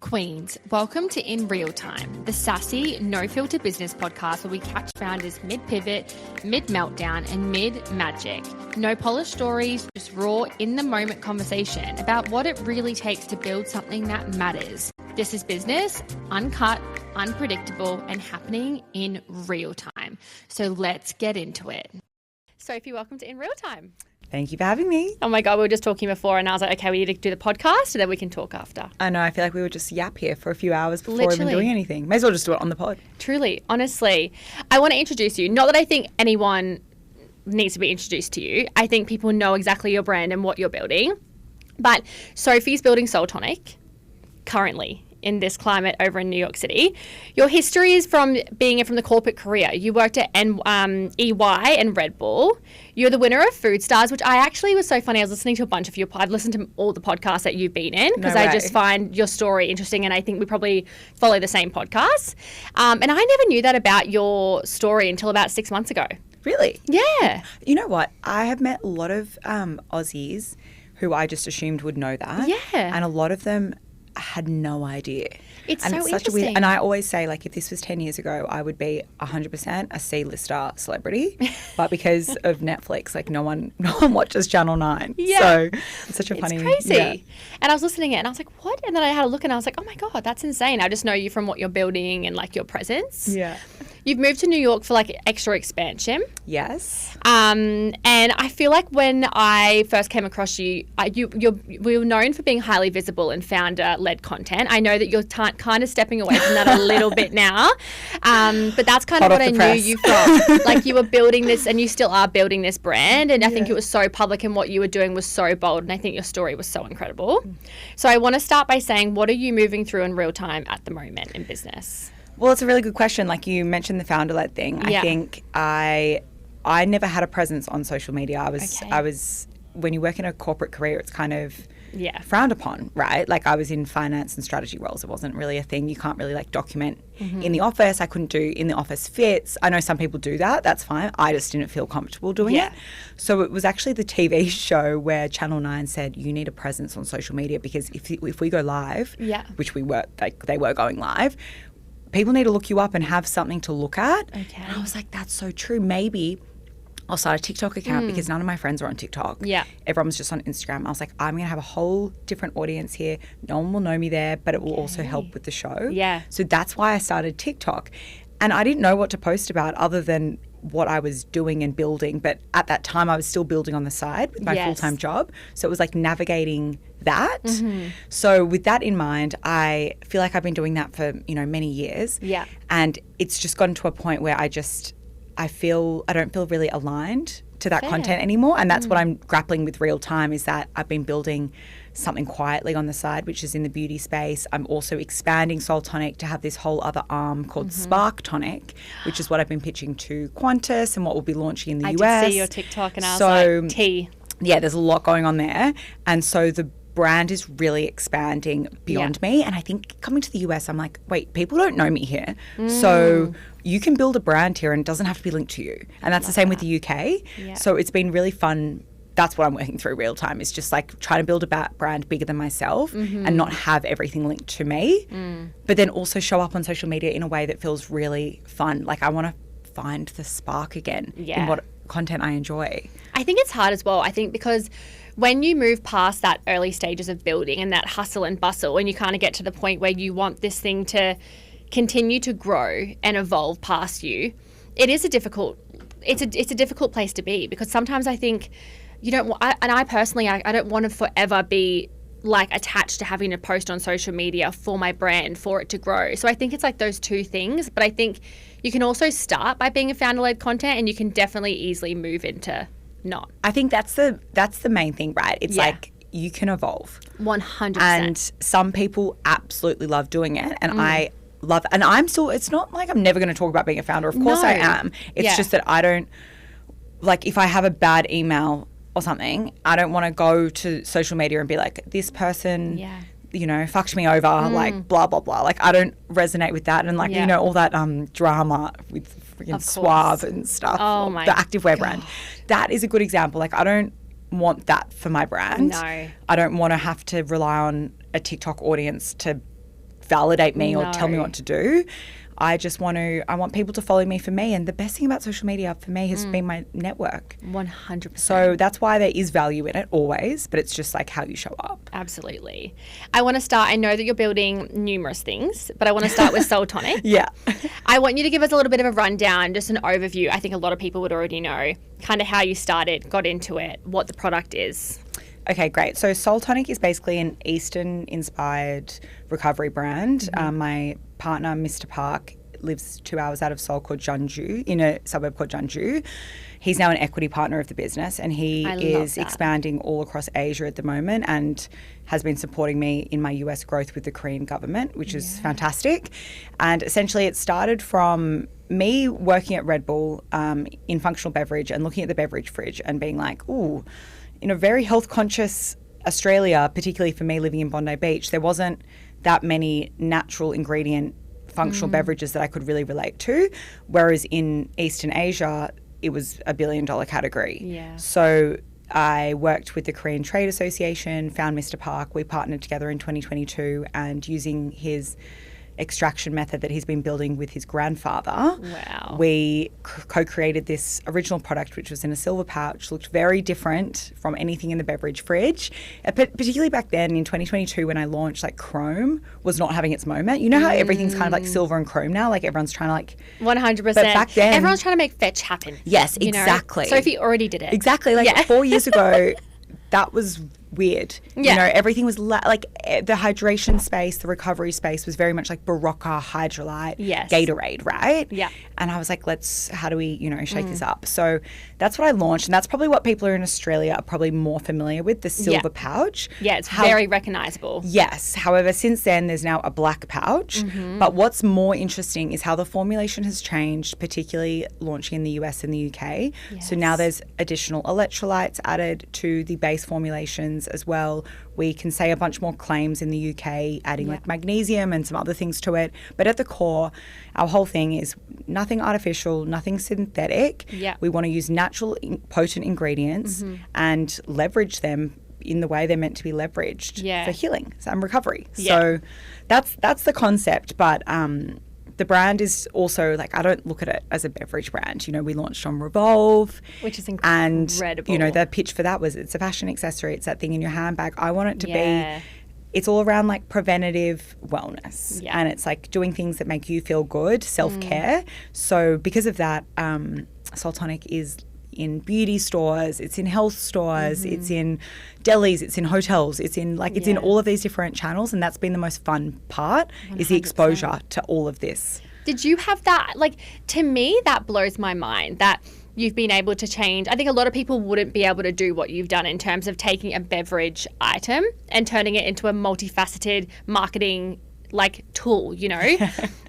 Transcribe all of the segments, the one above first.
Queens, welcome to In Real Time, the sassy, no-filter business podcast where we catch founders mid-pivot, mid-meltdown, and mid-magic. No polished stories, just raw, in-the-moment conversation about what it really takes to build something that matters. This is business, uncut, unpredictable, and happening in real time. So let's get into it. Sophie, welcome to In Real Time. Thank you for having me. Oh my God, we were just talking before and I was like, okay, we need to do the podcast and then we can talk after. I know, I feel like we would just yap here for a few hours before even doing anything. May as well just do it on the pod. Truly, honestly. I want to introduce you. Not that I think anyone needs to be introduced to you. I think people know exactly your brand and what you're building. But Sophie's building Seoul Tonic currently in this climate over in New York City. Your history is from being from the corporate career. You worked at EY and Red Bull. You're the winner of Food Stars, which I actually was so funny. I was listening to a bunch of your I've listened to all the podcasts that you've been in because I just find your story interesting and I think we probably follow the same podcasts. And I never knew that about your story until about 6 months ago. Really? Yeah. You know what? I have met a lot of Aussies who I just assumed would know that. Yeah. And a lot of them had no idea. It's and so it's such interesting. a weird, and I always say, like, if this was 10 years ago, I would be 100% a C-lister celebrity. But because of Netflix, like, no one watches Channel 9. Yeah. So it's such a funny... It's crazy. Yeah. And I was listening to it and I was like, what? And then I had a look and I was like, oh my God, that's insane. I just know you from what you're building and like your presence. Yeah. You've moved to New York for like extra expansion. Yes. And I feel like when I first came across you, we were known for being highly visible and founder-led content. I know that you're kind of stepping away from that a little bit now, but that's kind of what I knew you from. Like you were building this, and you still are building this brand, and I think it was so public, and what you were doing was so bold, and I think your story was so incredible. So I want to start by saying, what are you moving through in real time at the moment in business? Well, it's a really good question. Like you mentioned the founder-led thing. I think I never had a presence on social media. I was when you work in a corporate career, it's kind of frowned upon, right? Like I was in finance and strategy roles. It wasn't really a thing. You can't really like document in the office. I couldn't do in the office fits. I know some people do that. That's fine. I just didn't feel comfortable doing it. So it was actually the TV show where Channel 9 said, you need a presence on social media because if we go live, which we were, like they were going live, people need to look you up and have something to look at. Okay. And I was like, that's so true. Maybe I'll start a TikTok account because none of my friends are on TikTok. Yeah. Everyone was just on Instagram. I was like, I'm going to have a whole different audience here. No one will know me there, but it will also help with the show. Yeah. So that's why I started TikTok. And I didn't know what to post about other than what I was doing and building. But at that time, I was still building on the side with my full-time job. So it was like navigating that. So with that in mind, I feel like I've been doing that for, many years. Yeah. And it's just gotten to a point where I don't feel really aligned to that content anymore. And that's what I'm grappling with real time, is that I've been building something quietly on the side, which is in the beauty space. I'm also expanding Seoul Tonic to have this whole other arm called Spark Tonic, which is what I've been pitching to Qantas and what we'll be launching in the US. I did see your TikTok and I was like, tea. Yeah, there's a lot going on there. And so the brand is really expanding beyond me. And I think coming to the US, I'm like, wait, people don't know me here. So you can build a brand here and it doesn't have to be linked to you. And that's the same with the UK. Yeah. So it's been really fun. That's what I'm working through real time, is just like trying to build a brand bigger than myself and not have everything linked to me, but then also show up on social media in a way that feels really fun. Like I want to find the spark again in what content I enjoy. I think it's hard as well. I think because when you move past that early stages of building and that hustle and bustle, and you kind of get to the point where you want this thing to continue to grow and evolve past you, it is a difficult place to be, because sometimes I think you don't want, and I personally, I don't want to forever be like attached to having to post on social media for my brand, for it to grow. So I think it's like those two things, but I think you can also start by being a founder-led content, and you can definitely easily move into not. I think that's the main thing, right? It's like you can evolve. 100%. And some people absolutely love doing it, and I love it. And I'm still, it's not like I'm never going to talk about being a founder. Of course I am. It's just that I don't, like if I have a bad email or something, I don't want to go to social media and be like, this person, fucked me over, like blah, blah, blah. Like I don't resonate with that. And like, all that drama with freaking Suave and stuff. Oh my The activewear brand. That is a good example. Like I don't want that for my brand. No. I don't want to have to rely on a TikTok audience to validate me or tell me what to do. I want people to follow me for me. And the best thing about social media for me has been my network. 100%. So that's why there is value in it always, but it's just like how you show up. Absolutely. I want to start, I know that you're building numerous things, but I want to start with Seoul Tonic. Yeah. I want you to give us a little bit of a rundown, just an overview. I think a lot of people would already know kind of how you started, got into it, what the product is. Okay, great. So Seoul Tonic is basically an Eastern-inspired recovery brand. My partner, Mr. Park, lives 2 hours out of Seoul called Jeonju, in a suburb called Jeonju. He's now an equity partner of the business, and he is expanding all across Asia at the moment and has been supporting me in my US growth with the Korean government, which is fantastic. And essentially it started from me working at Red Bull in functional beverage and looking at the beverage fridge and being like, ooh, in a very health conscious Australia, particularly for me living in Bondi Beach, there wasn't that many natural ingredient functional beverages that I could really relate to. Whereas in Eastern Asia, it was $1 billion category. Yeah. So I worked with the Korean Trade Association, found Mr. Park. We partnered together in 2022 and using his extraction method that he's been building with his grandfather. Wow. We co-created this original product, which was in a silver pouch, looked very different from anything in the beverage fridge. Particularly back then in 2022 when I launched, like chrome was not having its moment. You know how everything's kind of like silver and chrome now? Like everyone's trying to like... 100%. But back then... Everyone's trying to make fetch happen. Yes, exactly. You know? Sophie already did it. Exactly. Like 4 years ago, that was weird. Yeah. You know, everything was like the hydration space, the recovery space was very much like Barocca, Hydrolite, Gatorade, right? Yeah. And I was like, how do we, you know, shake this up? So that's what I launched. And that's probably what people in Australia are probably more familiar with, the silver pouch. Yeah, it's very recognizable. Yes. However, since then, there's now a black pouch. But what's more interesting is how the formulation has changed, particularly launching in the US and the UK. So now there's additional electrolytes added to the base formulations as well. We can say a bunch more claims in the UK, adding like magnesium and some other things to it. But at the core, our whole thing is nothing artificial, nothing synthetic. Yeah. We want to use natural, potent ingredients and leverage them in the way they're meant to be leveraged for healing and recovery. So that's the concept. But the brand is also like, I don't look at it as a beverage brand. You know, we launched on Revolve. Which is incredible. And, you know, the pitch for that was it's a fashion accessory. It's that thing in your handbag. I want it to be, it's all around like preventative wellness. Yeah. And it's like doing things that make you feel good, self-care. So because of that, Seoul Tonic is in beauty stores, it's in health stores, it's in delis, it's in hotels, it's in like, it's in all of these different channels. And that's been the most fun part 100%. Is the exposure to all of this. Did you have that? Like, to me, that blows my mind that you've been able to change. I think a lot of people wouldn't be able to do what you've done in terms of taking a beverage item and turning it into a multifaceted marketing like tool, you know,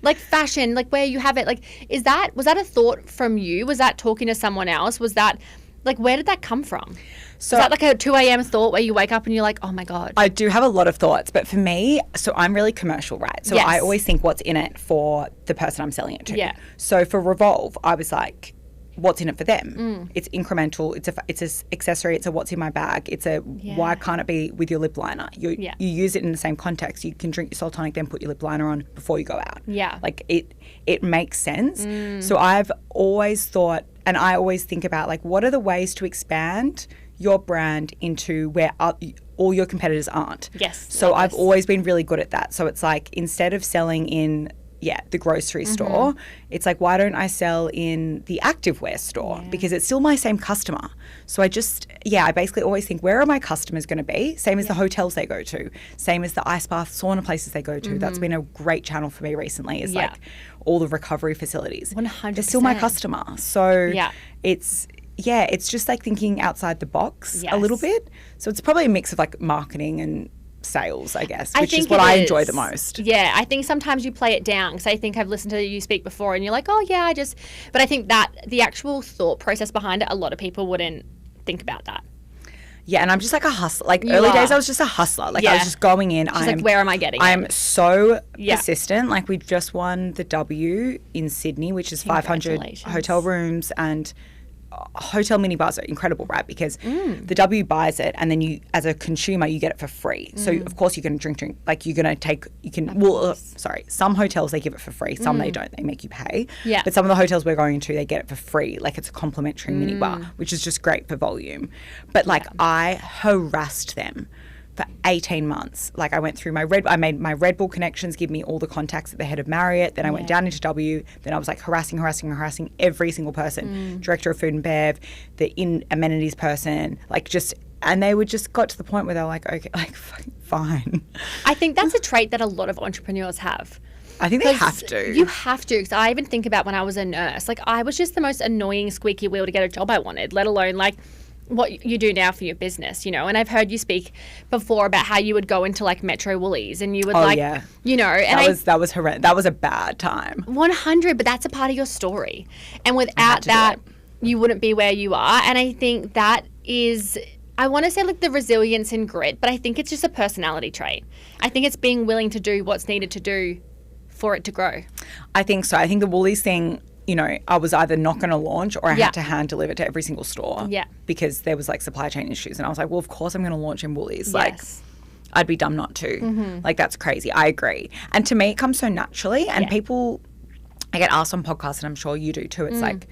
like fashion, like where you have it, like, was that a thought from you? Was that talking to someone else? Was that like, where did that come from? So is that like a 2 a.m. thought where you wake up and you're like, oh my God? I do have a lot of thoughts, but for me, so I'm really commercial, right? So I always think what's in it for the person I'm selling it to. Yeah. So for Revolve, I was like, what's in it for them? It's incremental. It's a accessory. It's a what's in my bag. It's a why can't it be with your lip liner? You use it in the same context. You can drink your Seoul Tonic, then put your lip liner on before you go out. Yeah, like it makes sense. So I've always thought, and I always think about like, what are the ways to expand your brand into where all your competitors aren't? Yes. So I've always been really good at that. So it's like, instead of selling in the grocery store, it's like, why don't I sell in the activewear store? Because it's still my same customer. So I basically always think, where are my customers going to be? Same as the hotels they go to, same as the ice bath sauna places they go to. That's been a great channel for me recently, is like all the recovery facilities. 100%. They're still my customer. So it's just like thinking outside the box a little bit. So it's probably a mix of like marketing and sales, I guess, which is what I enjoy the most. Yeah, I think sometimes you play it down, because I think I've listened to you speak before and you're like, oh yeah, but I think that the actual thought process behind it, a lot of people wouldn't think about that. Yeah, and I'm just like a hustler. Like early days, I was just a hustler. Like I was just going in. She's like, where am I getting it? I'm so persistent. Like we've just won the W in Sydney, which is 500 hotel rooms and hotel mini bars are incredible, right? Because the W buys it, and then you, as a consumer, you get it for free. So of course you're going to drink. Like you're going to take. You can. Well, sorry. Some hotels they give it for free. Some they don't. They make you pay. Yeah. But some of the hotels we're going to, they get it for free. Like it's a complimentary mini bar, which is just great for volume. But like I harassed them for 18 months. Like I went through I made my Red Bull connections give me all the contacts at the head of Marriott. Then I went down into W. Then I was like harassing every single person. Director of food and bev, the amenities person, like just, and they would just got to the point where they're like, okay, like fine. I think that's a trait that a lot of entrepreneurs have. I think they have to. You have to. Because I even think about when I was a nurse. Like I was just the most annoying squeaky wheel to get a job I wanted, let alone like what you do now for your business, you know. And I've heard you speak before about how you would go into like Metro Woolies and you would you know. And that was horrendous. That was a bad time. 100, but that's a part of your story. And without that, you wouldn't be where you are. And I think that is, I want to say like the resilience and grit, but I think it's just a personality trait. I think it's being willing to do what's needed to do for it to grow. I think so. I think the Woolies thing, you know, I was either not going to launch or I had to hand deliver to every single store because there was like supply chain issues. And I was like, well, of course I'm going to launch in Woolies. Like I'd be dumb not to. Like that's crazy. I agree. And to me, it comes so naturally. And people, I get asked on podcasts and I'm sure you do too. It's like,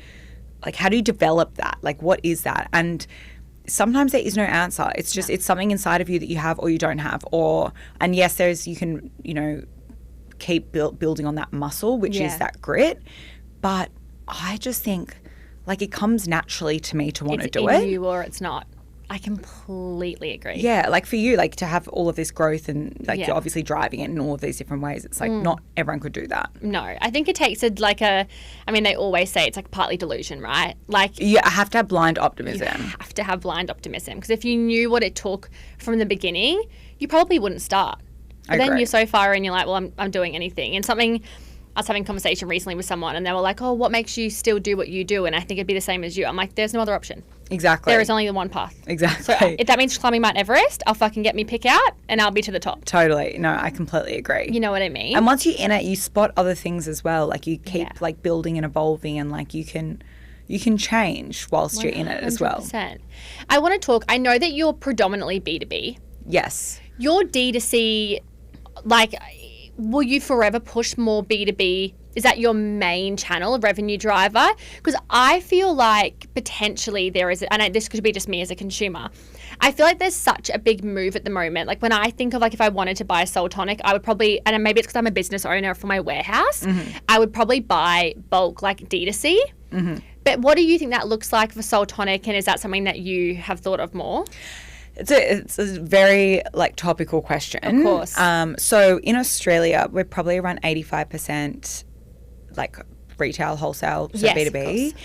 how do you develop that? Like, what is that? And sometimes there is no answer. It's just, it's something inside of you that you have or you don't have. And yes, you can, you know, keep building on that muscle, which is that grit. But I just think, like, it comes naturally to me to want to do it. It's in you or it's not. I completely agree. Yeah, like for you, like to have all of this growth and like you're obviously driving it in all of these different ways. It's like not everyone could do that. No, I think it takes I mean, they always say it's like partly delusion, right? Like you have to have blind optimism. You have to have blind optimism because if you knew what it took from the beginning, you probably wouldn't start. But then you're so far in, you're like, well, I'm doing anything. And I was having a conversation recently with someone and they were like, oh, what makes you still do what you do? And I think it'd be the same as you. I'm like, there's no other option. Exactly. There is only the one path. Exactly. So if that means climbing Mount Everest, I'll fucking get me pick out and I'll be to the top. Totally. No, I completely agree. You know what I mean? And once you're in it, you spot other things as well. Like you keep like building and evolving and like you can change whilst 100%. You're in it as well. I want to talk, I know that you're predominantly B2B. Yes. Your D2C, like, will you forever push more B2B? Is that your main channel, a revenue driver? Because I feel like potentially there is, and this could be just me as a consumer, I feel like there's such a big move at the moment. Like when I think of like if I wanted to buy a Seoul Tonic, I would probably, and maybe it's because I'm a business owner for my warehouse, I would probably buy bulk like D2C. But what do you think that looks like for Seoul Tonic, and is that something that you have thought of more? It's a very like topical question. Of course. So in Australia, we're probably around 85% like retail, wholesale, so B2B.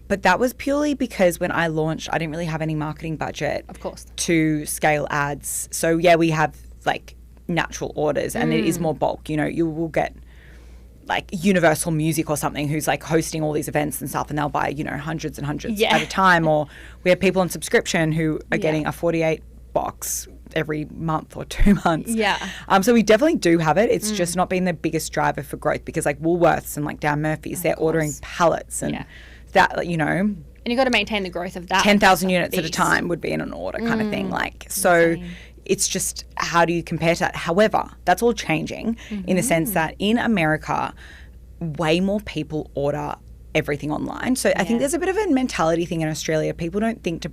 But that was purely because when I launched, I didn't really have any marketing budget, of course, to scale ads. So yeah, we have like natural orders, and it is more bulk. You know, you will get like Universal Music or something who's like hosting all these events and stuff, and they'll buy, you know, hundreds and hundreds at a time. Or we have people on subscription who are getting a 48 box every month or 2 months. So we definitely do have it. It's just not been the biggest driver for growth because like Woolworths and like Dan Murphy's, they're ordering pallets and that, you know. And you've got to maintain the growth of that. 10,000 units at a time would be in an order kind of thing. Like, so it's just, how do you compare to that? However, that's all changing in the sense that in America, way more people order everything online. So I think there's a bit of a mentality thing in Australia. People don't think to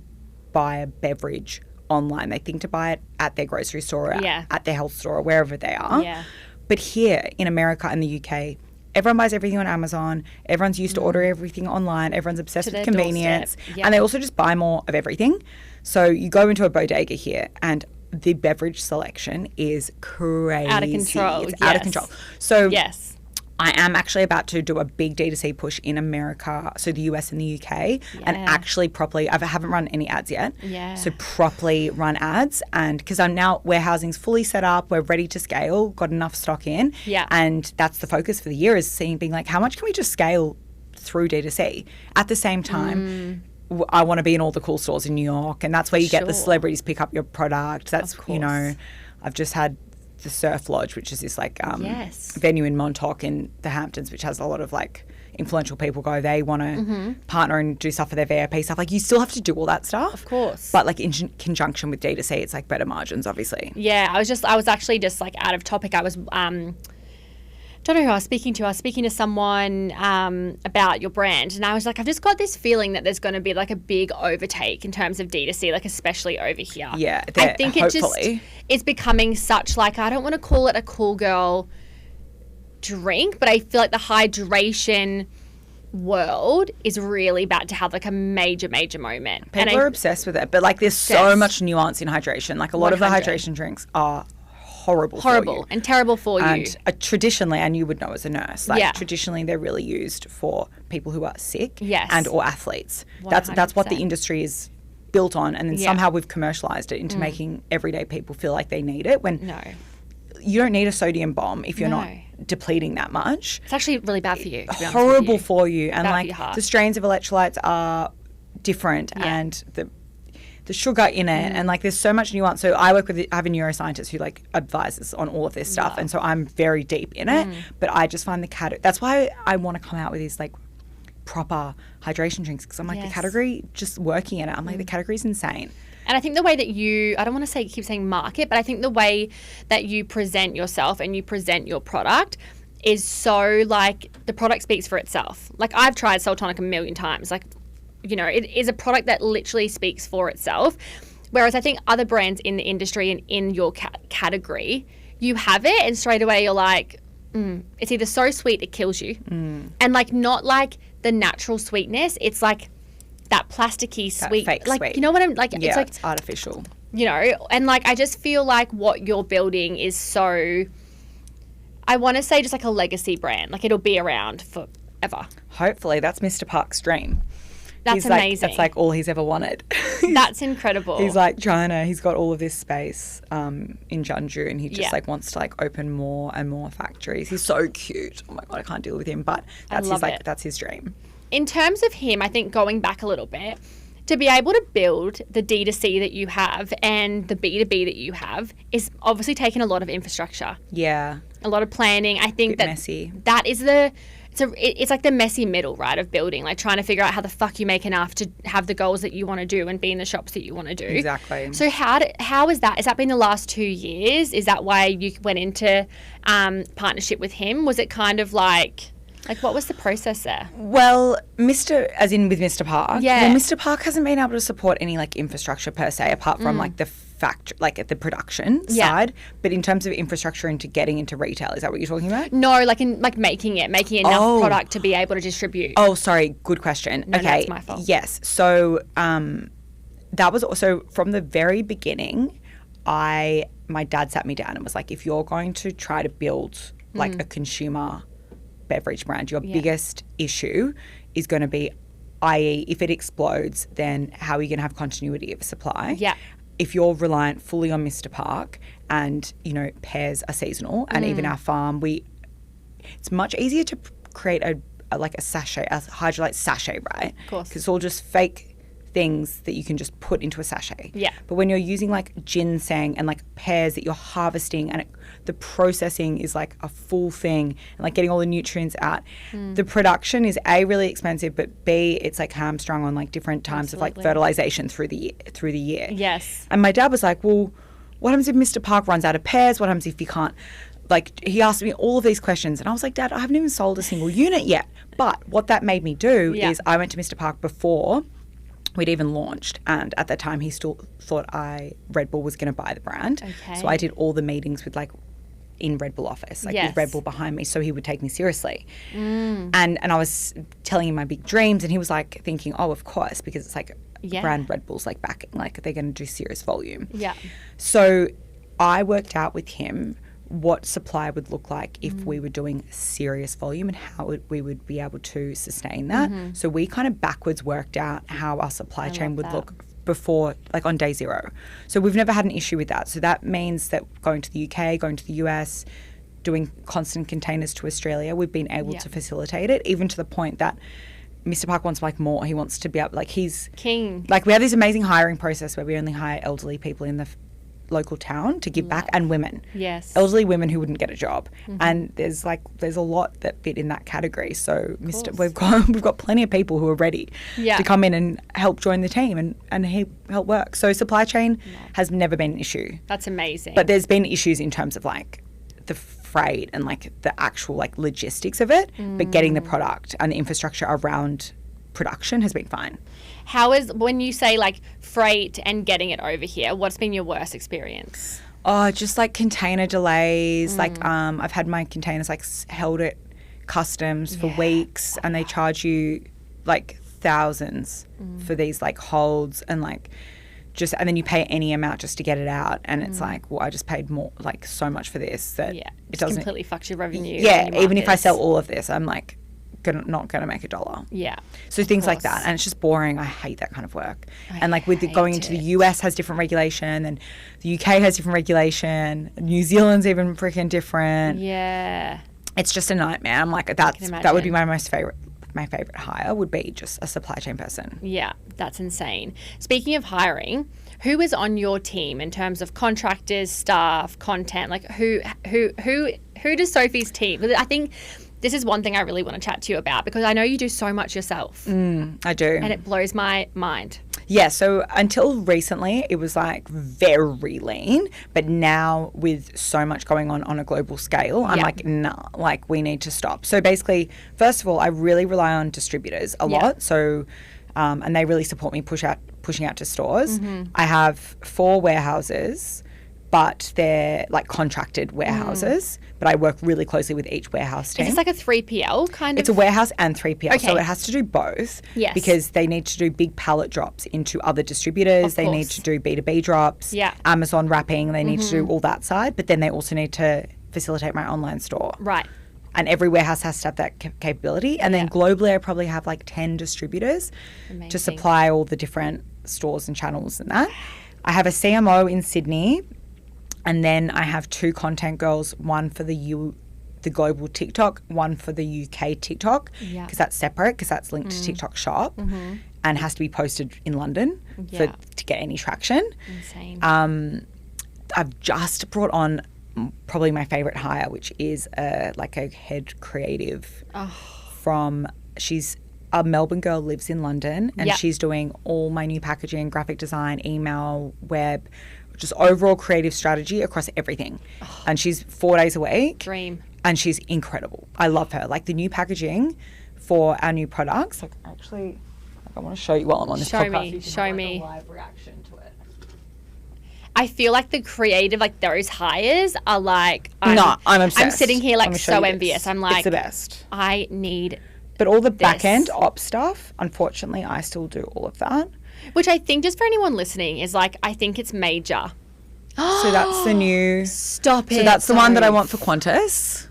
buy a beverage online. They think to buy it at their grocery store, or at their health store, or wherever they are. But here in America and the UK, everyone buys everything on Amazon. Everyone's used to order everything online. Everyone's obsessed with convenience. And they also just buy more of everything. So you go into a bodega here and the beverage selection is crazy. Out of control. It's out of control. So I am actually about to do a big D2C push in America, so the US and the UK, and actually properly, I haven't run any ads yet, so properly run ads, and because I'm now, warehousing's fully set up, we're ready to scale, got enough stock in, and that's the focus for the year, is being like, how much can we just scale through D2C? At the same time, I want to be in all the cool stores in New York, and that's where you get the celebrities pick up your product. That's, you know, I've just had the Surf Lodge, which is this like venue in Montauk in the Hamptons, which has a lot of like influential people go, they want to partner and do stuff for their VIP stuff. Like, you still have to do all that stuff. Of course. But, like, in conjunction with D2C, it's, like, better margins, obviously. Yeah, I was actually just, like, out of topic. I was, don't know who I was speaking to. I was speaking to someone about your brand, and I was like, I've just got this feeling that there's going to be like a big overtake in terms of D2C, like especially over here. Yeah, I think it's becoming such, like, I don't want to call it a cool girl drink, but I feel like the hydration world is really about to have like a major moment. People are obsessed with it, but like there's so much nuance in hydration. Like a lot 100. Of the hydration drinks are horrible for you. And terrible for you. And traditionally, and you would know as a nurse, like traditionally they're really used for people who are sick and or athletes. 100%. That's what the industry is built on, and then somehow we've commercialized it into making everyday people feel like they need it when you don't need a sodium bomb if you're not depleting that much. It's actually really bad for you. Horrible for you. And bad like the strains of electrolytes are different and the sugar in it and like there's so much nuance. So I have a neuroscientist who like advises on all of this stuff and so I'm very deep in it, but I just find that's why I want to come out with these like proper hydration drinks, because I'm like the category, just working in it, I'm like the category's insane. And I think the way that I don't want to keep saying market, but I think the way that you present yourself and you present your product is so like the product speaks for itself. Like I've tried Seoul Tonic a million times. Like, you know, it is a product that literally speaks for itself. Whereas I think other brands in the industry and in your category, you have it and straight away you're like, it's either so sweet it kills you. And like not like the natural sweetness. It's like that plasticky sweet. Fake like, sweet. You know what I'm like? Yeah, it's like it's artificial. You know, and like I just feel like what you're building is so, I want to say just like a legacy brand. Like it'll be around forever. Hopefully. That's Mr. Park's dream. That's amazing. That's like all he's ever wanted. That's incredible. He's like he's got all of this space in Jeonju and he just like wants to like open more and more factories. He's so cute. Oh my God, I can't deal with him. But that's his dream. In terms of him, I think going back a little bit, to be able to build the D2C that you have and the B2B that you have is obviously taking a lot of infrastructure. Yeah. A lot of planning. I think messy. That is it's like the messy middle, right, of building, like trying to figure out how the fuck you make enough to have the goals that you want to do and be in the shops that you want to do. Exactly. So how is that? Has that been the last 2 years? Is that why you went into partnership with him? Was it kind of like what was the process there? Well, with Mr. Park. Yeah. Well, Mr. Park hasn't been able to support any like infrastructure per se, apart from like the factory, like at the production side. But in terms of infrastructure into getting into retail, is that what you're talking about? No, making enough product to be able to distribute. Oh, sorry. Good question. No, okay. That's my fault. Yes. So that was also from the very beginning. My dad sat me down and was like, if you're going to try to build like a consumer beverage brand, your biggest issue is going to be, i.e. if it explodes, then how are you going to have continuity of supply? Yeah. If you're reliant fully on Mr. Park and, you know, pears are seasonal and even our farm, it's much easier to create a hydrolyte sachet, right? Of course. Because it's all just fake things that you can just put into a sachet. Yeah. But when you're using like ginseng and like pears that you're harvesting and the processing is like a full thing and like getting all the nutrients out, the production is A, really expensive, but B, it's like hamstrung on like different times of like fertilization through the year. Yes. And my dad was like, well, what happens if Mr. Park runs out of pears? What happens if you can't? Like, he asked me all of these questions and I was like, Dad, I haven't even sold a single unit yet. But what that made me do is I went to Mr. Park before we'd even launched, and at that time he still thought Red Bull was going to buy the brand. Okay. So I did all the meetings with like in Red Bull office, like with Red Bull behind me, so he would take me seriously. And I was telling him my big dreams, and he was like thinking, oh, of course, because it's like brand Red Bull's like backing, like they're going to do serious volume. Yeah. So I worked out with him what supply would look like if we were doing serious volume and how we would be able to sustain that. So we kind of backwards worked out how our supply chain would look before, like on day zero. So we've never had an issue with that. So that means that going to the UK, going to the US, doing constant containers to Australia, we've been able to facilitate it, even to the point that Mr. Park wants like more. He wants to be able, like he's king. Like we have this amazing hiring process where we only hire elderly people in the local town to give back, and women. Yes. Elderly women who wouldn't get a job. And there's a lot that fit in that category. So we've got plenty of people who are ready to come in and help join the team and help work. So supply chain has never been an issue. That's amazing. But there's been issues in terms of like the freight and like the actual like logistics of it, but getting the product and the infrastructure around production has been fine. How is, when you say like freight and getting it over here, what's been your worst experience? Oh, just like container delays. Like I've had my containers like held at customs for weeks, and they charge you like thousands for these like holds, and like and then you pay any amount just to get it out, and it's like, well, I just paid more, like so much for this that it doesn't completely fucks your revenue. Yeah, even if I sell all of this, I'm like not gonna make $1. Yeah. So things like that, and it's just boring. I hate that kind of work. And like with going into the US has different regulation, and the UK has different regulation. New Zealand's even freaking different. Yeah. It's just a nightmare. I'm like, that would be my favorite hire would be just a supply chain person. Yeah, that's insane. Speaking of hiring, who is on your team in terms of contractors, staff, content? Like who does Sophie's team? Because I think this is one thing I really want to chat to you about, because I know you do so much yourself. I do. And it blows my mind. Yeah, so until recently, it was like very lean. But now with so much going on a global scale, I'm like, nah, like we need to stop. So basically, first of all, I really rely on distributors a lot. So, and they really support me pushing out to stores. I have 4 warehouses, but they're like contracted warehouses. But I work really closely with each warehouse team. Is this like a 3PL kind of? It's a warehouse and 3PL. Okay. So it has to do both. Yes. Because they need to do big pallet drops into other distributors. They need to do B2B drops. Yeah. Amazon wrapping. They need to do all that side. But then they also need to facilitate my online store. Right. And every warehouse has to have that capability. And then globally, I probably have like 10 distributors to supply all the different stores and channels and that. I have a CMO in Sydney. And then I have 2 content girls, one for the global TikTok, one for the UK TikTok, because that's separate, because that's linked to TikTok Shop and has to be posted in London to get any traction. Insane. I've just brought on probably my favourite hire, which is like a head creative she's a Melbourne girl, lives in London, and she's doing all my new packaging, graphic design, email, web, just overall creative strategy across everything. And she's 4 days a week. Dream. And she's incredible. I love her. Like the new packaging for our new products. Like actually, I want to show you while I'm on this podcast. Show me. A live reaction to it. I feel like the creative, like those hires are like, I'm obsessed. I'm sitting here like so envious. I'm like, it's the best. I need But all the back end op stuff, unfortunately, I still do all of that. Which I think, just for anyone listening, is like, I think it's major. So that's the new... Stop it. So that's the one that I want for Qantas.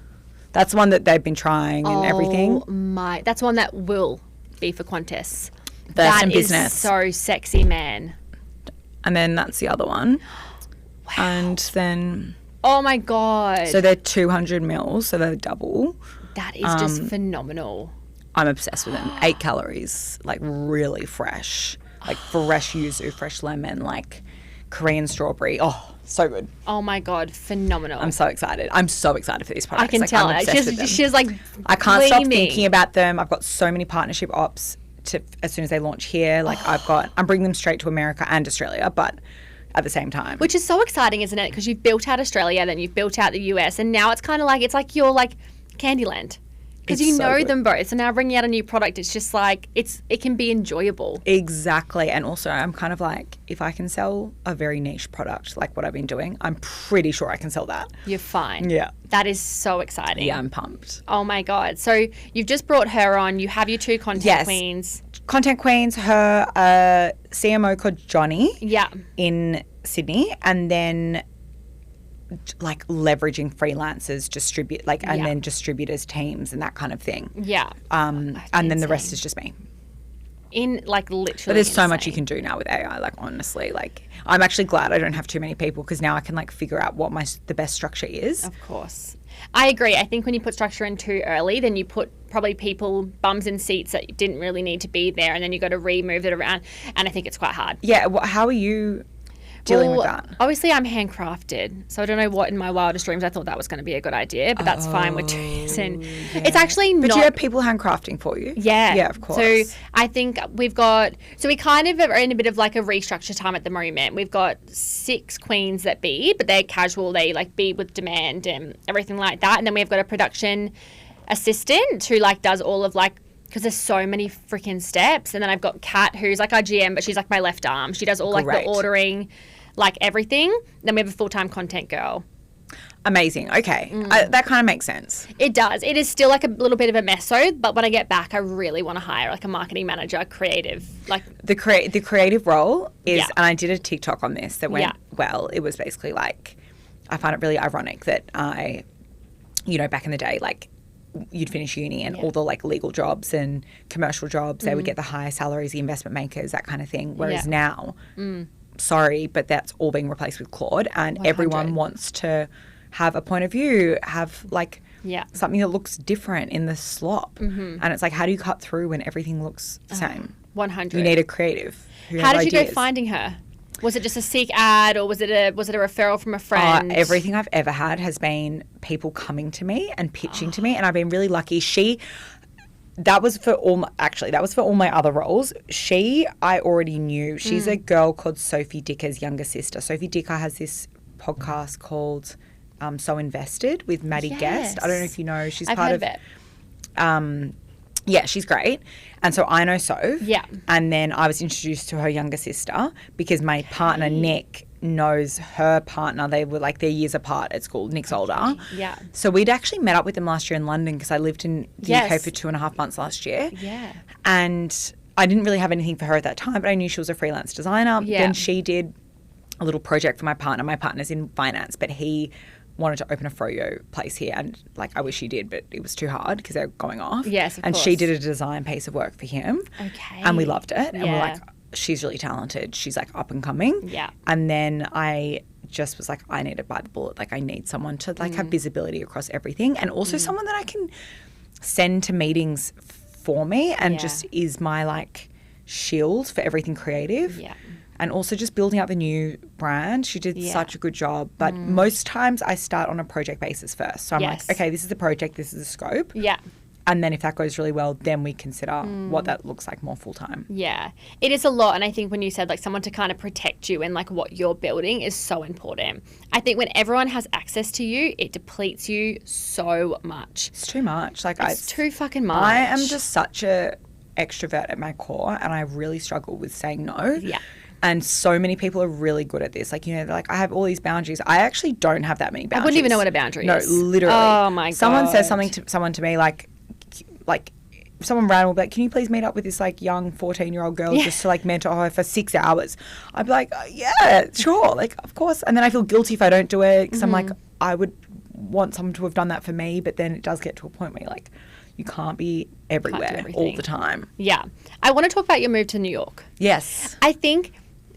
That's the one that they've been trying and everything. That's one that will be for Qantas. That is so sexy, man. And then that's the other one. Wow. And then... Oh my God. So they're 200 mils, so they're double. That is just phenomenal. I'm obsessed with them. 8 calories, like really fresh. Like fresh yuzu, fresh lemon, like Korean strawberry. Oh, so good. Oh my God, phenomenal. I'm so excited. I'm so excited for these products. I can tell. She's like, I can't stop thinking about them. I've got so many partnership ops as soon as they launch here. Like I'm bringing them straight to America and Australia, but at the same time. Which is so exciting, isn't it? Because you've built out Australia, then you've built out the US, and now it's kind of like, it's like you're like Candyland. Because you know them both. So now bringing out a new product, it's just like, it can be enjoyable. Exactly. And also I'm kind of like, if I can sell a very niche product like what I've been doing, I'm pretty sure I can sell that. You're fine. Yeah. That is so exciting. Yeah, I'm pumped. Oh my God. So you've just brought her on. You have your 2 content queens. Content queens, her CMO called Johnny. Yeah. In Sydney. And then like leveraging freelancers, and then distributors, teams, and that kind of thing. Yeah. And then the rest is just me. Literally. But there's so much you can do now with AI. Like honestly, like I'm actually glad I don't have too many people, because now I can like figure out what the best structure is. Of course. I agree. I think when you put structure in too early, then you put probably bums in seats that didn't really need to be there, and then you got to remove it around. And I think it's quite hard. Yeah. How are you? dealing with that? Obviously, I'm handcrafted, so I don't know what in my wildest dreams I thought that was going to be a good idea, but that's fine with 2 years in. Yeah. It's actually not. But you have people handcrafting for you? Yeah. Yeah, of course. So I think we kind of are in a bit of like a restructure time at the moment. We've got 6 queens that bead, but they're casual. They like bead with demand and everything like that. And then we've got a production assistant who like does all of like, because there's so many freaking steps. And then I've got Kat, who's like our GM, but she's like my left arm. She does all like the ordering, like everything. Then we have a full-time content girl. Amazing. Okay. That kind of makes sense. It does. It is still like a little bit of a mess though, but when I get back, I really want to hire like a marketing manager, creative. Like the creative role is, and I did a TikTok on this that went well. It was basically like, I find it really ironic that back in the day, like you'd finish uni and all the like legal jobs and commercial jobs, they would get the higher salaries, the investment makers, that kind of thing. Whereas now, sorry, but that's all being replaced with Claude, and 100. Everyone wants to have a point of view, have like something that looks different in the slop. And it's like, how do you cut through when everything looks the same? 100. You need a creative. How did you go finding her? Was it just a Seek ad, or was it a referral from a friend? Everything I've ever had has been people coming to me and pitching to me, and I've been really lucky. That was for all my other roles. I already knew. She's a girl called Sophie Dicker's younger sister. Sophie Dicker has this podcast called So Invested with Maddie Guest. I don't know if you know. She's part of it. Yeah, she's great. And so I know Soph. Yeah. And then I was introduced to her younger sister because my partner, Nick, knows her partner. They were like, they're years apart at school. Nick's older. Yeah. So we'd actually met up with them last year in London because I lived in the UK for 2.5 months last year. Yeah. And I didn't really have anything for her at that time, but I knew she was a freelance designer. Yeah. Then she did a little project for my partner. My partner's in finance, but he wanted to open a froyo place here, and like I wish he did, but it was too hard because they're going off. Yes, of course. She did a design piece of work for him. Okay. And we loved it. And we're like, she's really talented. She's like up and coming. Yeah. And then I just was like, I need to bite the bullet. Like I need someone to like have visibility across everything, and also someone that I can send to meetings for me and just is my like shield for everything creative. Yeah. And also just building up the new brand. She did such a good job. But most times I start on a project basis first. So I'm like, okay, this is the project, this is the scope. Yeah. And then if that goes really well, then we consider what that looks like more full time. Yeah. It is a lot. And I think when you said like someone to kind of protect you and like what you're building is so important. I think when everyone has access to you, it depletes you so much. It's too much. Like it's too fucking much. I am just such a extrovert at my core, and I really struggle with saying no. Yeah. And so many people are really good at this. Like, you know, they're like, I have all these boundaries. I actually don't have that many boundaries. I wouldn't even know what a boundary is. No, literally. Oh, my God. Someone says something to someone to me like someone random will be like, can you please meet up with this like young 14-year-old girl just to like mentor her for 6 hours? I'd be like, yeah, sure. Like, of course. And then I feel guilty if I don't do it because I'm like, I would want someone to have done that for me. But then it does get to a point where you're like, you can't be everywhere all the time. Yeah. I want to talk about your move to New York. Yes. I think...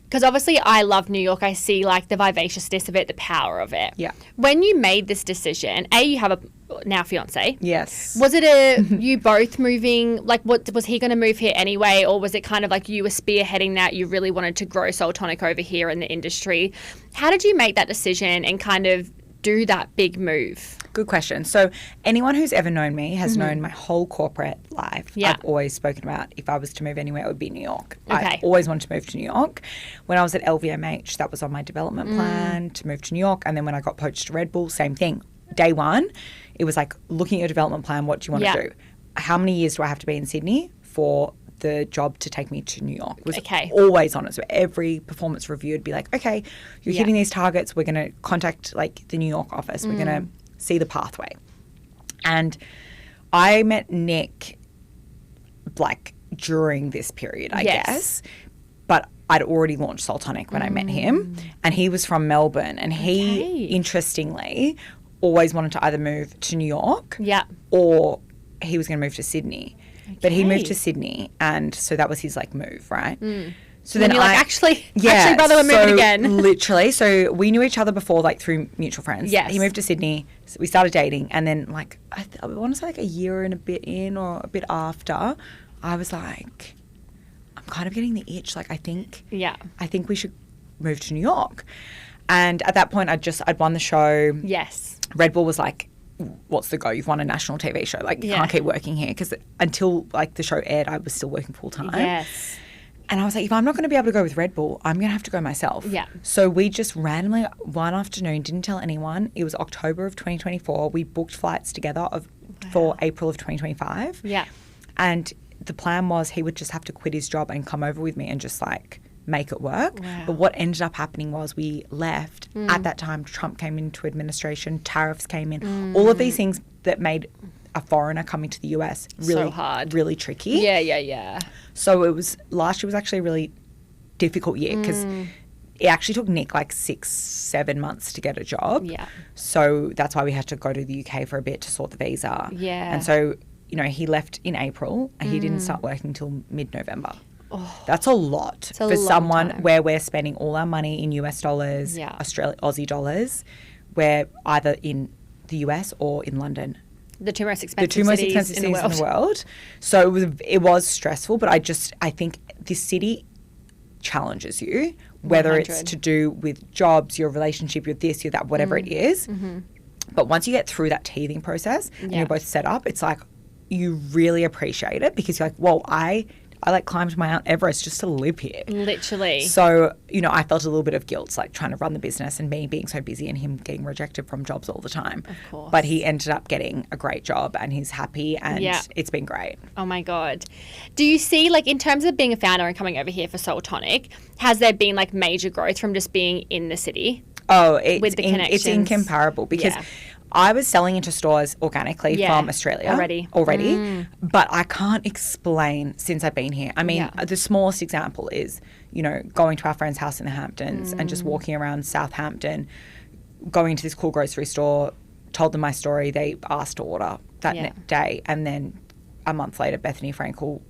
because obviously I love New York. I see like the vivaciousness of it, the power of it. Yeah. When you made this decision, you have a now fiancé. Yes. Was it you both moving? Like, what was he going to move here anyway, or was it kind of like you were spearheading that? You really wanted to grow Seoul Tonic over here in the industry. How did you make that decision and kind of do that big move? Good question. So anyone who's ever known me has known my whole corporate life. Yeah. I've always spoken about if I was to move anywhere, it would be New York. Okay. I always wanted to move to New York. When I was at LVMH, that was on my development plan to move to New York. And then when I got poached to Red Bull, same thing. Day one, it was like looking at your development plan, what do you want to do? How many years do I have to be in Sydney for the job to take me to New York? Was always on it. So every performance review would be like, okay, you're hitting these targets. We're going to contact like the New York office. We're going to see the pathway. And I met Nick like during this period, I guess. But I'd already launched Seoul Tonic when I met him. And he was from Melbourne. And he, interestingly, always wanted to either move to New York or he was going to move to Sydney. Okay. But he moved to Sydney, and so that was his like move, right? So then you're like, actually, brother, we're moving again. Literally. So we knew each other before, like through mutual friends. Yes. He moved to Sydney. So we started dating, and then like I want to say like a year and a bit in or a bit after, I was like, I'm kind of getting the itch. Like I think we should move to New York. And at that point, I'd won the show. Yes. Red Bull was like, what's the go? You've won a national TV show. Like, you can't keep working here. Because until, like, the show aired, I was still working full-time. Yes. And I was like, if I'm not going to be able to go with Red Bull, I'm going to have to go myself. Yeah. So we just randomly, one afternoon, didn't tell anyone. It was October of 2024. We booked flights together for April of 2025. Yeah. And the plan was he would just have to quit his job and come over with me and just, like, make it work. Wow. But what ended up happening was we left. At that time, Trump came into administration, tariffs came in. All of these things that made a foreigner coming to the US really hard, really tricky. Yeah. So last year was actually a really difficult year because it actually took Nick like 6-7 months to get a job. Yeah. So that's why we had to go to the UK for a bit to sort the visa. Yeah. And so, he left in April and he didn't start working until mid-November. Oh, that's a lot for someone where we're spending all our money in US dollars, Aussie dollars. We're either in the US or in London. The two most expensive cities in the world. So it was stressful, but I think this city challenges you, whether 100. It's to do with jobs, your relationship, your this, your that, whatever it is. Mm-hmm. But once you get through that teething process and you're both set up, it's like you really appreciate it because you're like, whoa, I like climbed Mount Everest just to live here. Literally. So, I felt a little bit of guilt, like trying to run the business and me being so busy and him getting rejected from jobs all the time. Of course. But he ended up getting a great job and he's happy and it's been great. Oh my God. Do you see, like, in terms of being a founder and coming over here for Seoul Tonic, has there been like major growth from just being in the city? Oh, it's incomparable because I was selling into stores organically from Australia already. But I can't explain since I've been here. I mean, the smallest example is, going to our friend's house in the Hamptons and just walking around Southampton, going to this cool grocery store, told them my story. They asked to order that day. And then a month later, Bethany Frankel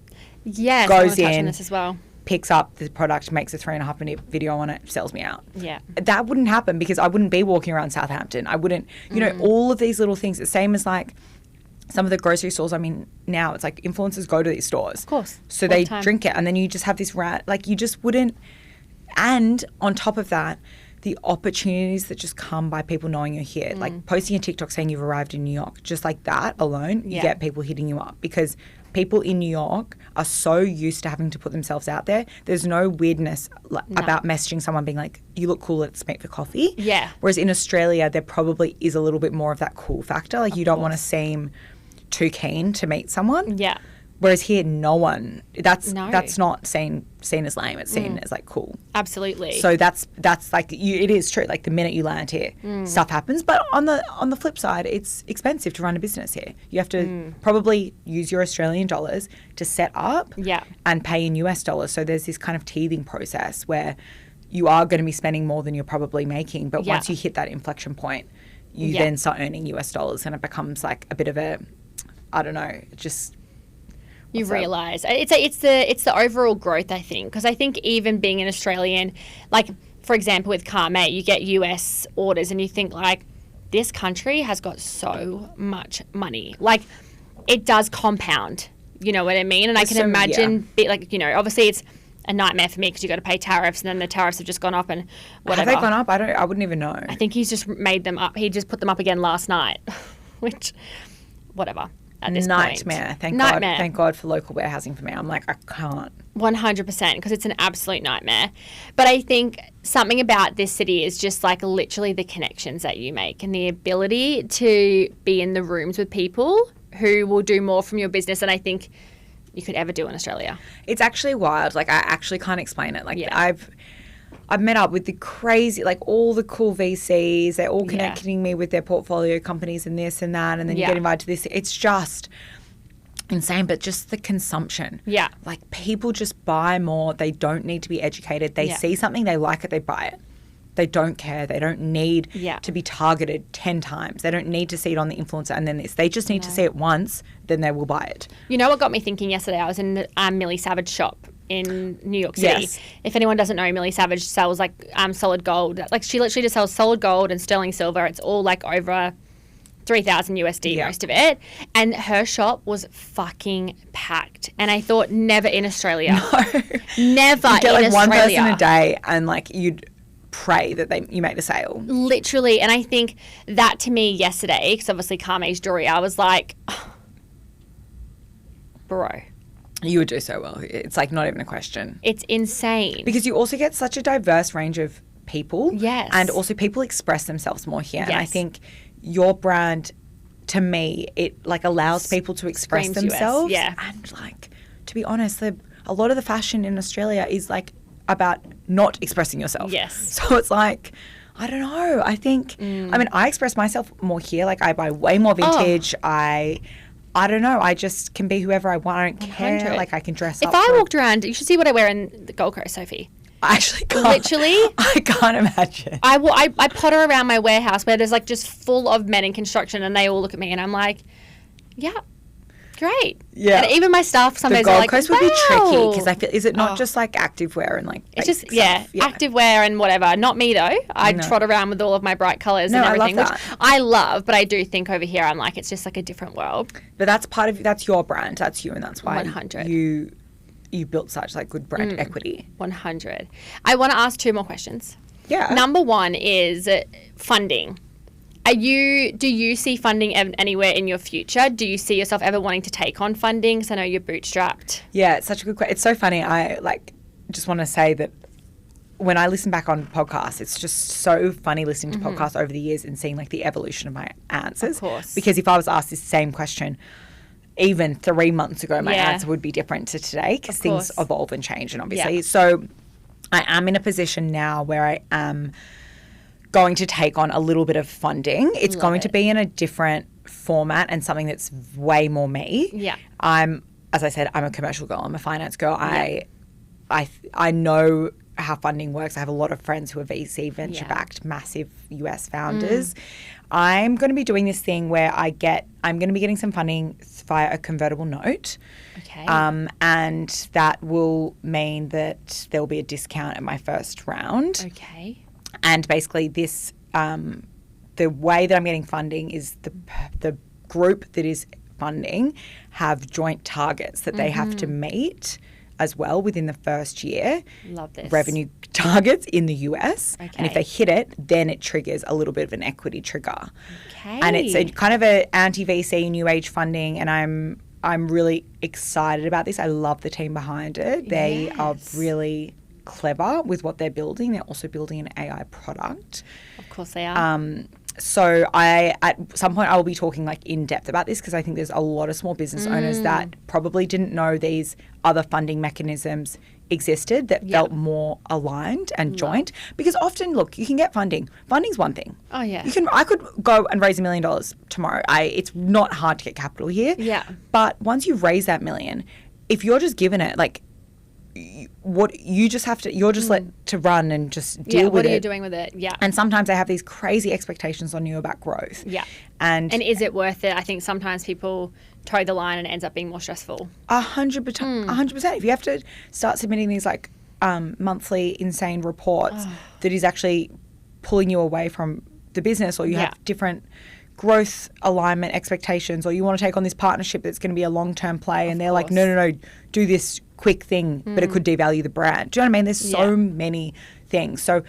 goes in, this as well. Picks up the product, makes a 3.5-minute video on it, sells me out. Yeah. That wouldn't happen because I wouldn't be walking around Southampton. I wouldn't, all of these little things. The same as like some of the grocery stores. I mean, now it's like influencers go to these stores. Of course. So they drink it and then you just have this you just wouldn't. And on top of that, the opportunities that just come by people knowing you're here, like posting a TikTok saying you've arrived in New York, just like that alone, you get people hitting you up because people in New York are so used to having to put themselves out there. There's no weirdness about messaging someone being like, you look cool, let's meet for coffee. Yeah. Whereas in Australia, there probably is a little bit more of that cool factor. Like you don't want to seem too keen to meet someone. Yeah. Whereas here, no one. That's not seen as lame. It's seen as like cool. Absolutely. So that's like it is true. Like the minute you land here, stuff happens. But on the flip side, it's expensive to run a business here. You have to probably use your Australian dollars to set up and pay in US dollars. So there's this kind of teething process where you are going to be spending more than you're probably making. But once you hit that inflection point, you then start earning US dollars, and it becomes like a bit of a, I don't know, just. You realise it's the overall growth, I think, because I think even being an Australian, like for example with Carmate, you get US orders and you think like this country has got so much money, like it does compound. You know what I mean? And I can imagine, obviously it's a nightmare for me because you got to pay tariffs, and then the tariffs have just gone up and whatever. Have they gone up? I wouldn't even know. I think he's just made them up. He just put them up again last night, which whatever. At this nightmare. Point. Thank God for local warehousing for me. I'm like, I can't. 100%, because it's an absolute nightmare. But I think something about this city is just like literally the connections that you make and the ability to be in the rooms with people who will do more from your business than I think you could ever do in Australia. It's actually wild. Like I actually can't explain it. Like I've met up with the crazy, like all the cool VCs. They're all connecting me with their portfolio companies and this and that. And then you get invited to this. It's just insane, but just the consumption. Yeah. Like people just buy more. They don't need to be educated. They see something, they like it, they buy it. They don't care. They don't need to be targeted 10 times. They don't need to see it on the influencer and then this. They just need to see it once, then they will buy it. You know what got me thinking yesterday? I was in the Millie Savage shop in New York City. Yes. If anyone doesn't know, Millie Savage sells like solid gold. Like she literally just sells solid gold and sterling silver. It's all like over 3,000 USD, most of it. And her shop was fucking packed. And I thought, never in Australia. No. Never you'd get in like Australia. one person a day and like you'd pray that you make the sale. Literally. And I think that to me yesterday, because obviously Carme's jewelry, I was like, bro. You would do so well. It's like not even a question. It's insane. Because you also get such a diverse range of people. Yes. And also people express themselves more here. Yes. And I think your brand, to me, it like allows people to express Screams themselves. US, yeah. And like, to be honest, a lot of the fashion in Australia is like about not expressing yourself. Yes. So it's like, I don't know. I think, I mean, I express myself more here. Like I buy way more vintage. I don't know. I just can be whoever I want. I don't care. 100. Like I can dress If up. I walked around, you should see what I wear in the Gold Coast, Sophie. I actually can't. Literally. I can't imagine. I potter around my warehouse where there's like just full of men in construction and they all look at me and I'm like, yeah, great. Yeah. And even my staff sometimes the are Gold like, Coast would be tricky because I feel, is it not just like activewear and like it's just, basic stuff? activewear and whatever. Not me though. I trot around with all of my bright colours and everything, I love that. which I love, but I do think over here I'm like, it's just like a different world. But that's your brand. That's you, and that's why 100. You built such like good brand equity. 100. I want to ask 2 more questions. Yeah. Number 1 is funding. Do you see funding anywhere in your future? Do you see yourself ever wanting to take on funding? Because I know you're bootstrapped. Yeah, it's such a good question. It's so funny. I just want to say that when I listen back on podcasts, it's just so funny listening to podcasts over the years and seeing like the evolution of my answers. Of course. Because if I was asked this same question even 3 months ago, my answer would be different to today because things evolve and change, and obviously. So I am in a position now where I am going to take on a little bit of funding. It's going to be in a different format and something that's way more me. Yeah. As I said, I'm a commercial girl. I'm a finance girl. Yeah. I know how funding works. I have a lot of friends who are VC, venture-backed, massive US founders. I'm going to be doing this thing where I'm going to be getting some funding via a convertible note. Okay. And that will mean that there will be a discount at my first round. Okay. And basically this, the way that I'm getting funding is the group that is funding have joint targets that they have to meet as well within the first year. Love this. Revenue targets in the US. Okay. And if they hit it, then it triggers a little bit of an equity trigger. Okay. And it's a kind of a anti-VC new age funding, and I'm really excited about this. I love the team behind it. They are really clever with what they're building. They're also building an AI product. Of course they are. So at some point I will be talking like in depth about this because I think there's a lot of small business owners that probably didn't know these other funding mechanisms existed that felt more aligned and joint. Because often, look, you can get funding. Funding's one thing. Oh yeah. I could go and raise $1 million tomorrow. It's not hard to get capital here. Yeah. But once you raise that $1 million, if you're just given it, like, you're just let to run and just deal with it. What are you doing with it? Yeah. And sometimes they have these crazy expectations on you about growth. Yeah. And is it worth it? I think sometimes people toe the line and it ends up being more stressful. 100%. 100%. If you have to start submitting these like monthly insane reports that is actually pulling you away from the business, or you have different growth alignment expectations, or you want to take on this partnership that's going to be a long-term play, and they're like, no, do this quick thing, but it could devalue the brand. Do you know what I mean? There's so many things. So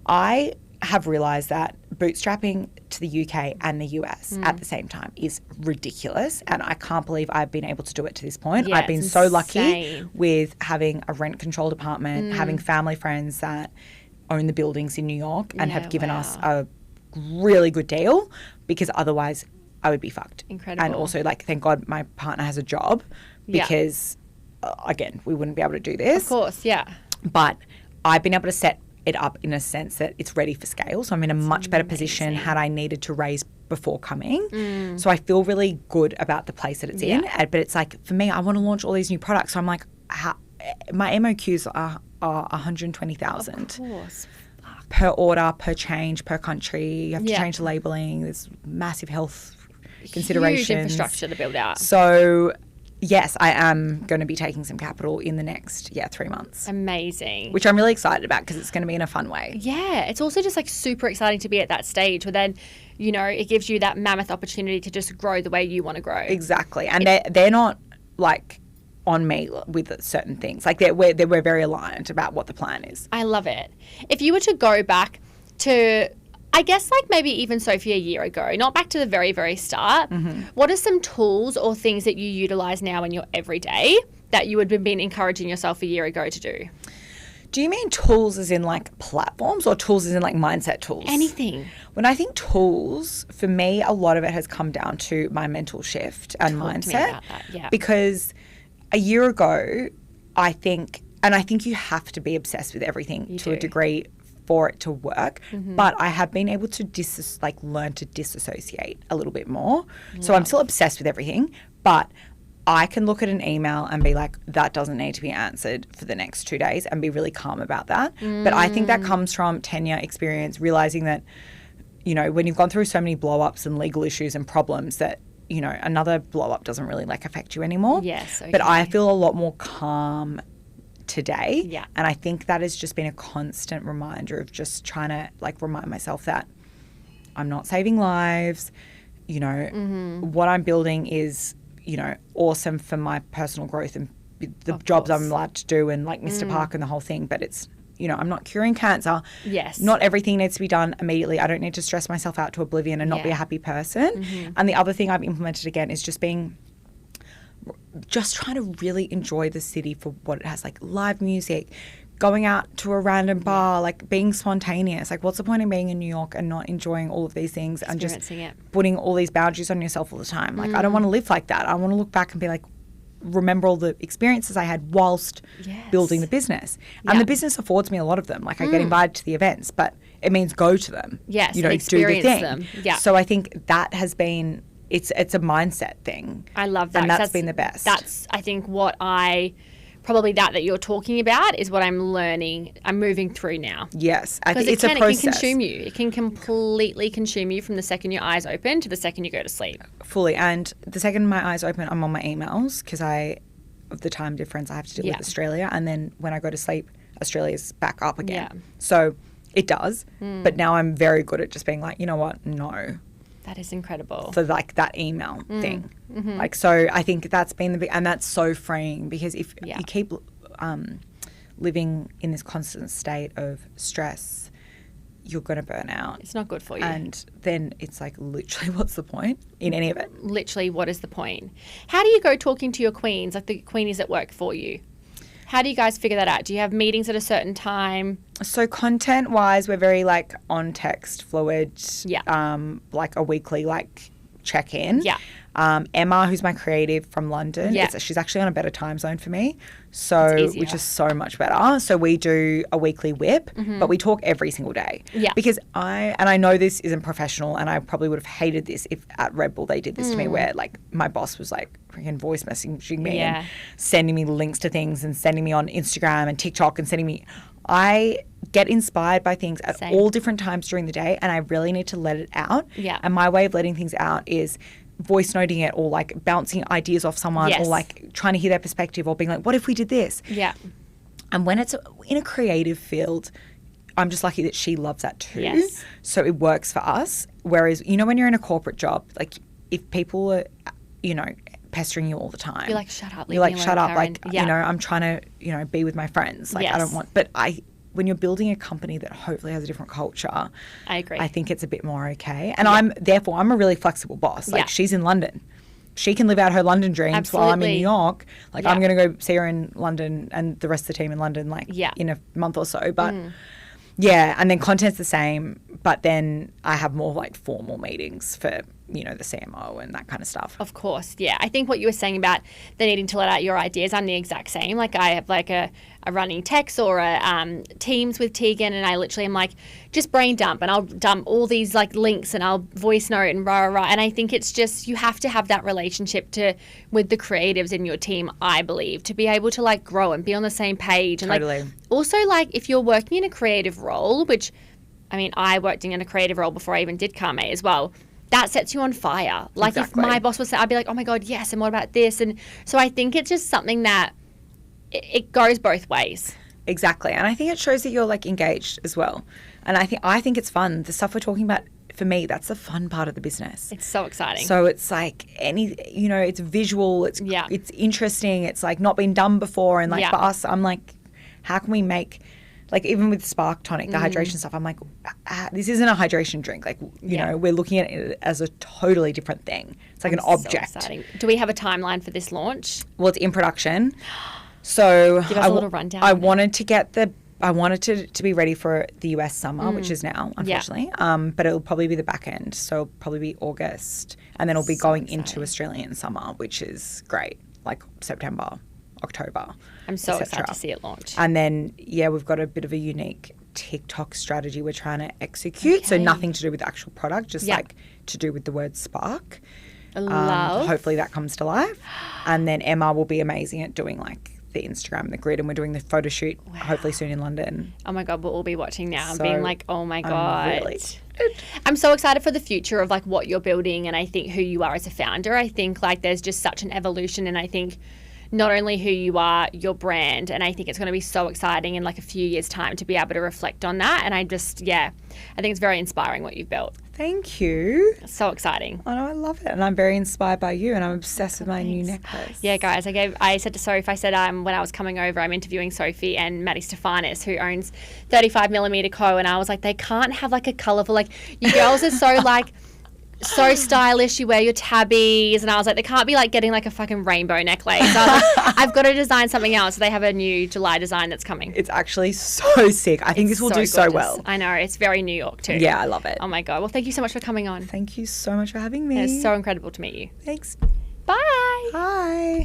I have realised that bootstrapping to the UK and the US at the same time is ridiculous, and I can't believe I've been able to do it to this point. Yeah, I've been so lucky with having a rent-controlled apartment, having family friends that own the buildings in New York and have given us a really good deal, because otherwise I would be fucked. Incredible. And also, like, thank God my partner has a job, because again, we wouldn't be able to do this. Of course, yeah. But I've been able to set it up in a sense that it's ready for scale. So I'm in a much better position had I needed to raise before coming. So I feel really good about the place that it's in. But it's like, for me, I want to launch all these new products. So I'm like, my MOQs are 120,000. Of course. Per order, per change, per country. You have to change the labeling. There's massive health considerations. Huge infrastructure to build out. So yes, I am going to be taking some capital in the next 3 months. Amazing. Which I'm really excited about because it's going to be in a fun way. Yeah, it's also just like super exciting to be at that stage where then, you know, it gives you that mammoth opportunity to just grow the way you want to grow. Exactly. And they're not like on me with certain things. Like we're very aligned about what the plan is. I love it. If you were to go back to, I guess, like maybe even Sophie a year ago, not back to the very, very start, what are some tools or things that you utilize now in your everyday that you would have been encouraging yourself a year ago to do? Do you mean tools as in like platforms or tools as in like mindset tools? Anything. When I think tools, for me, a lot of it has come down to my mental shift and mindset. To me about that. Yeah. Because a year ago, I think you have to be obsessed with everything a degree for it to work. But I have been able to learn to disassociate a little bit more. So I'm still obsessed with everything, but I can look at an email and be like, that doesn't need to be answered for the next 2 days, and be really calm about that. But I think that comes from tenure, experience, realizing that, you know, when you've gone through so many blow-ups and legal issues and problems that, you know, another blow-up doesn't really like affect you anymore. Yes. Okay. But I feel a lot more calm today. Yeah. And I think that has just been a constant reminder of just trying to like remind myself that I'm not saving lives. You know, what I'm building is, you know, awesome for my personal growth and the jobs I'm allowed to do and like Mr. Park and the whole thing. But it's, you know, I'm not curing cancer. Yes. Not everything needs to be done immediately. I don't need to stress myself out to oblivion and not be a happy person. And the other thing I've implemented again is just trying to really enjoy the city for what it has, like live music, going out to a random bar, like being spontaneous. Like, what's the point in being in New York and not enjoying all of these things and just putting all these boundaries on yourself all the time? Like, I don't want to live like that. I want to look back and be like, remember all the experiences I had whilst building the business. And the business affords me a lot of them. Like, I get invited to the events, but it means go to them. Yes, you know, do the thing. Them. Yeah. So I think that has been, it's a mindset thing. I love that. And that's been the best. That's, I think, probably that you're talking about is what I'm learning. I'm moving through now. Yes. I think it's a process. It can consume you. It can completely consume you from the second your eyes open to the second you go to sleep. Fully. And the second my eyes open, I'm on my emails because of the time difference I have to deal with Australia. And then when I go to sleep, Australia's back up again. Yeah. So it does. But now I'm very good at just being like, you know what? No. That is incredible. For like that email thing. Like, so I think that's been the big, and that's so freeing because if you keep living in this constant state of stress, you're going to burn out. It's not good for you. And then it's like, literally, what's the point in any of it? Literally, what is the point? How do you go talking to your queens, like the queenies that work for you? How do you guys figure that out? Do you have meetings at a certain time? So content-wise, we're very like on text fluid. Yeah. Like a weekly like check-in. Yeah. Emma, who's my creative from London, she's actually on a better time zone for me, so which is so much better. So we do a weekly whip, but we talk every single day. Yeah. Because I know this isn't professional, and I probably would have hated this if at Red Bull they did this to me, where like my boss was like freaking voice messaging me and sending me links to things and sending me on Instagram and TikTok and sending me. I get inspired by things at all different times during the day, and I really need to let it out. Yeah. And my way of letting things out is voice noting it, or like bouncing ideas off someone, or like trying to hear their perspective, or being like, what if we did this? Yeah. And when it's in a creative field, I'm just lucky that she loves that too. Yes. So it works for us. Whereas, you know, when you're in a corporate job, like if people are, you know, pestering you all the time. You're like, shut up. You're like, shut up. Like, you know, I'm trying to, you know, be with my friends. Like, I don't want, but when you're building a company that hopefully has a different culture, I agree. I think it's a bit more okay. And I'm a really flexible boss. Like, she's in London. She can live out her London dreams while I'm in New York. Like, I'm going to go see her in London and the rest of the team in London, like, in a month or so. But, and then content's the same. But then I have more, like, formal meetings for, you know, the CMO and that kind of stuff. Of course, yeah. I think what you were saying about the needing to let out your ideas, I'm the exact same. Like, I have like a running text or a Teams with Tegan, and I literally am like, just brain dump, and I'll dump all these like links, and I'll voice note and rah, rah, rah. And I think it's just, you have to have that relationship with the creatives in your team, I believe, to be able to like grow and be on the same page. And totally. Like, also, like, if you're working in a creative role, which, I mean, I worked in a creative role before I even did Carme as well, that sets you on fire. Like, exactly. If my boss was saying, I'd be like, oh my God, yes, and what about this? And so I think it's just something that it goes both ways. Exactly. And I think it shows that you're like engaged as well. And I think it's fun. The stuff we're talking about for me, that's the fun part of the business. It's so exciting. So it's like it's visual, it's interesting, it's like not been done before. And like for us, I'm like, how can we make, like even with Spark Tonic, the hydration stuff, I'm like, this isn't a hydration drink. Like, you know, we're looking at it as a totally different thing. It's like an object. So exciting. Do we have a timeline for this launch? Well, it's in production. So give us a little rundown. I wanted to be ready for the US summer, which is now, unfortunately. But it'll probably be the back end. So it'll probably be August. And then it'll be going into Australian summer, which is great. Like September, October. I'm so excited to see it launch. And then, we've got a bit of a unique TikTok strategy we're trying to execute. Okay. So nothing to do with the actual product, just like to do with the word spark. Love. Hopefully that comes to life. And then Emma will be amazing at doing like the Instagram, the grid, and we're doing the photo shoot hopefully soon in London. Oh my God, we'll all be watching now and being like, oh my God. I'm so excited for the future of like what you're building, and I think who you are as a founder. I think like there's just such an evolution, and I think not only who you are, your brand, and I think it's going to be so exciting in like a few years' time to be able to reflect on that. And I just, I think it's very inspiring what you've built. Thank you. So exciting. I know, I love it. And I'm very inspired by you, and I'm obsessed with my new necklace. Yeah, guys, I said to Sophie, when I was coming over, I'm interviewing Sophie and Maddie Stefanis, who owns 35mm Co. And I was like, they can't have like a colourful, like you girls are so like, so stylish, you wear your tabbies, and I was like, they can't be like getting like a fucking rainbow necklace. So I was like, I've got to design something else. So they have a new July design that's coming. It's actually so sick. I think this will do gorgeous. So well. I know, it's very New York too. Yeah, I love it. Oh my God. Well, thank you so much for coming on. Thank you so much for having me. It's so incredible to meet you. Thanks. Bye. Bye.